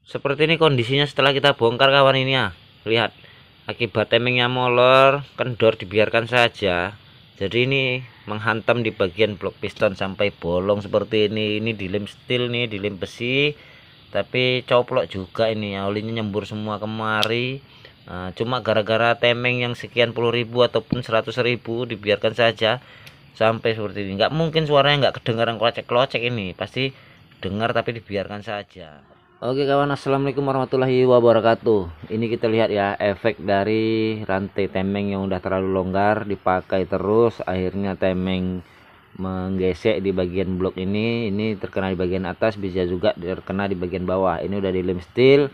Seperti ini kondisinya setelah kita bongkar kawan ini ya. Lihat, akibat temengnya molor, kendor dibiarkan saja. Jadi ini menghantam di bagian blok piston sampai bolong seperti ini. Ini dilem steel nih, dilem besi. Tapi coplok juga ini ya, olinya nyembur semua kemari. Nah, cuma gara-gara temeng yang sekian puluh ribu ataupun 100.000 dibiarkan saja sampai seperti ini. Nggak mungkin suaranya nggak kedengaran klocek-klocek ini, pasti dengar tapi dibiarkan saja. Oke kawan, assalamualaikum warahmatullahi wabarakatuh. Ini kita lihat ya efek dari rantai temeng yang udah terlalu longgar dipakai terus, akhirnya temeng menggesek di bagian blok ini. Ini terkena di bagian atas, bisa juga terkena di bagian bawah. Ini udah dilem steel,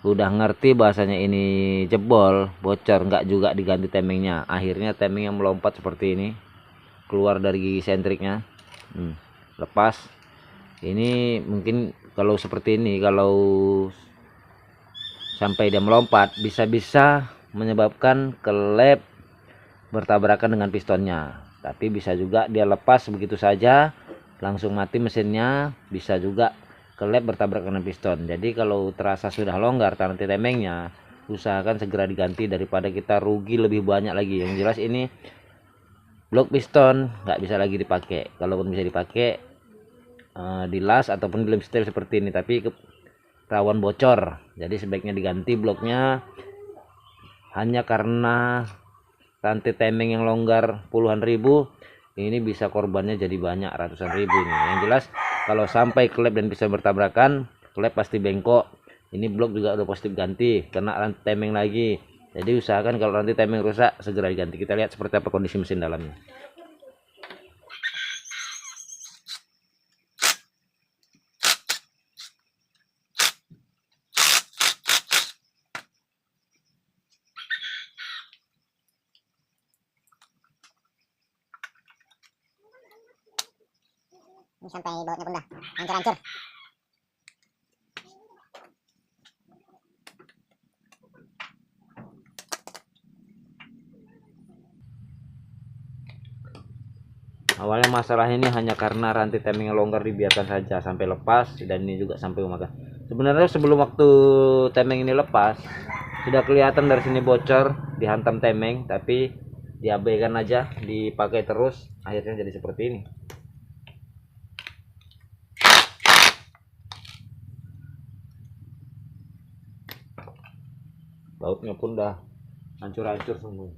udah ngerti bahasanya ini jebol, bocor, nggak juga diganti temengnya. Akhirnya temeng yang melompat seperti ini, keluar dari gigi sentriknya. Lepas. Ini mungkin kalau seperti ini, kalau sampai dia melompat, bisa-bisa menyebabkan kelep bertabrakan dengan pistonnya. Tapi bisa juga dia lepas begitu saja, langsung mati mesinnya. Bisa juga kelep bertabrakan dengan piston. Jadi kalau terasa sudah longgar rantai temengnya, usahakan segera diganti daripada kita rugi lebih banyak lagi. Yang jelas ini blok piston nggak bisa lagi dipakai. Kalaupun bisa dipakai, dilas ataupun dilem steel seperti ini, tapi rawan bocor. Jadi sebaiknya diganti bloknya. Hanya karena rantai temeng yang longgar puluhan ribu, ini bisa korbannya jadi banyak, ratusan ribu ini. Yang jelas kalau sampai klep dan bisa bertabrakan, klep pasti bengkok. Ini blok juga udah pasti ganti, kena rantai temeng lagi. Jadi usahakan kalau rantai temeng rusak segera diganti. Kita lihat seperti apa kondisi mesin dalamnya. Ini sampai bautnya pun dah hancur-hancur. Awalnya masalah ini hanya karena rantai temeng yang longgar dibiarkan saja sampai lepas, dan ini juga sampai memakan. Sebenarnya sebelum waktu temeng ini lepas, sudah kelihatan dari sini bocor, dihantam temeng, tapi diabaikan aja, dipakai terus, akhirnya jadi seperti ini. Bautnya pun udah hancur-hancur semua.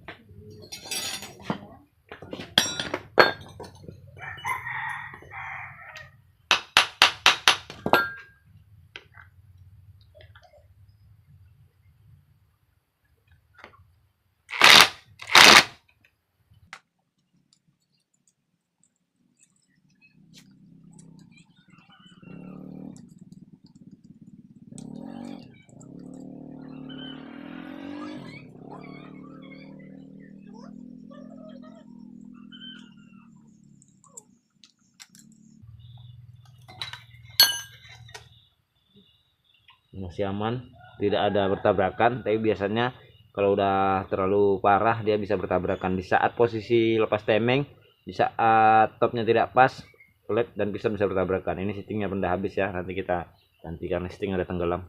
Masih aman, tidak ada bertabrakan, tapi biasanya kalau udah terlalu parah dia bisa bertabrakan di saat posisi lepas temeng, di saat topnya tidak pas, klep dan piston bisa bertabrakan. Ini settingnya benda habis ya, nanti kita ganti karena setting ada tenggelam.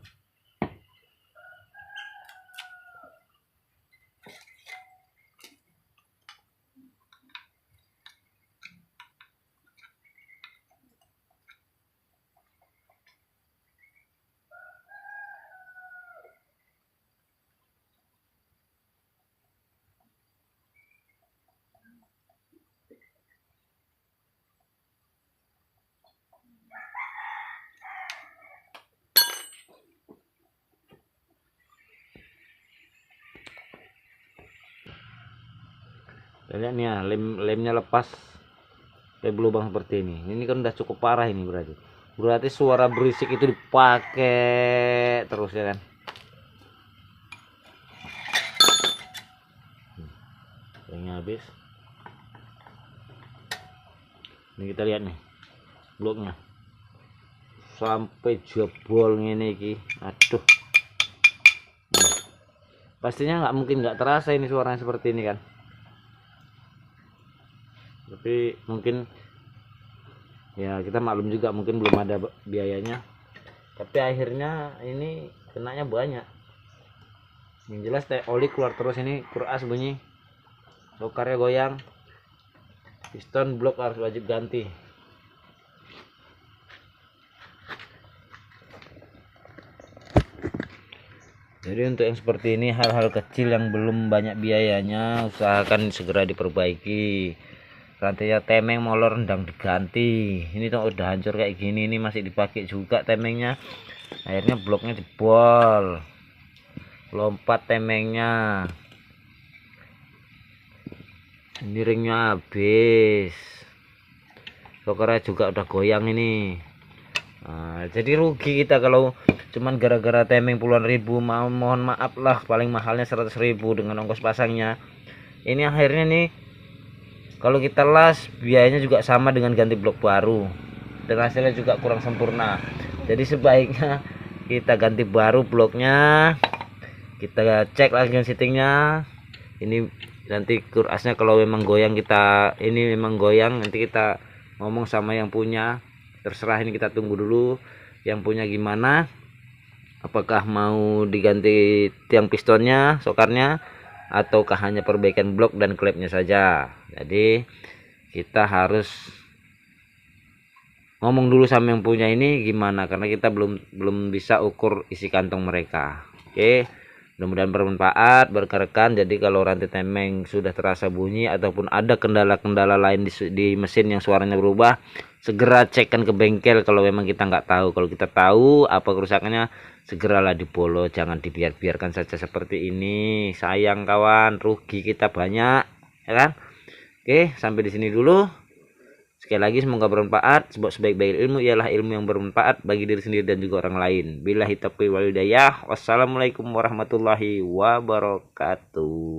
Lihat nih ya, lemnya lepas, kayak berlubang seperti ini kan udah cukup parah. Ini berarti suara berisik itu dipakai terus ya kan. Yang habis, ini kita lihat nih bloknya sampai jebol ini ki. Aduh, pastinya nggak mungkin nggak terasa ini suaranya seperti ini kan, tapi mungkin ya kita maklum juga, mungkin belum ada biayanya. tapi akhirnya ini kenanya banyak. Yang jelas oli keluar terus, ini kuras bunyi, bokarnya goyang, piston blok harus wajib ganti. Jadi untuk yang seperti ini, hal-hal kecil yang belum banyak biayanya, usahakan segera diperbaiki. Rantainya temeng molor rendang diganti. Ini tuh udah hancur kayak gini, ini masih dipakai juga temengnya. Akhirnya bloknya jebol, lompat temengnya, ini ringnya habis, bokarnya juga udah goyang ini. Nah, jadi rugi kita kalau cuman gara-gara temeng puluhan ribu. Mohon maaf lah, paling mahalnya 100.000 dengan ongkos pasangnya. Ini akhirnya nih, kalau kita las biayanya juga sama dengan ganti blok baru, dan hasilnya juga kurang sempurna. Jadi sebaiknya kita ganti baru bloknya, kita cek lagi settingnya. Ini nanti kurasnya kalau memang goyang, kita ini memang goyang, nanti kita ngomong sama yang punya. Terserah, ini kita tunggu dulu yang punya gimana, apakah mau diganti tiang pistonnya, sokarnya, ataukah hanya perbaikan blok dan klepnya saja. Jadi kita harus ngomong dulu sama yang punya ini gimana, karena kita belum bisa ukur isi kantong mereka. Oke, mudah-mudahan bermanfaat rekan-rekan. Jadi kalau rantai temeng sudah terasa bunyi ataupun ada kendala-kendala lain di mesin yang suaranya berubah, segera cekkan ke bengkel kalau memang kita nggak tahu. Kalau kita tahu apa kerusakannya, segeralah dibolo, jangan dibiarkan saja seperti ini. Sayang kawan, rugi kita banyak, ya kan? Oke, sampai di sini dulu. Sekali lagi semoga bermanfaat. Sebab sebaik-baik ilmu ialah ilmu yang bermanfaat bagi diri sendiri dan juga orang lain. Billahi taufiq wal hidayah. Wassalamualaikum warahmatullahi wabarakatuh.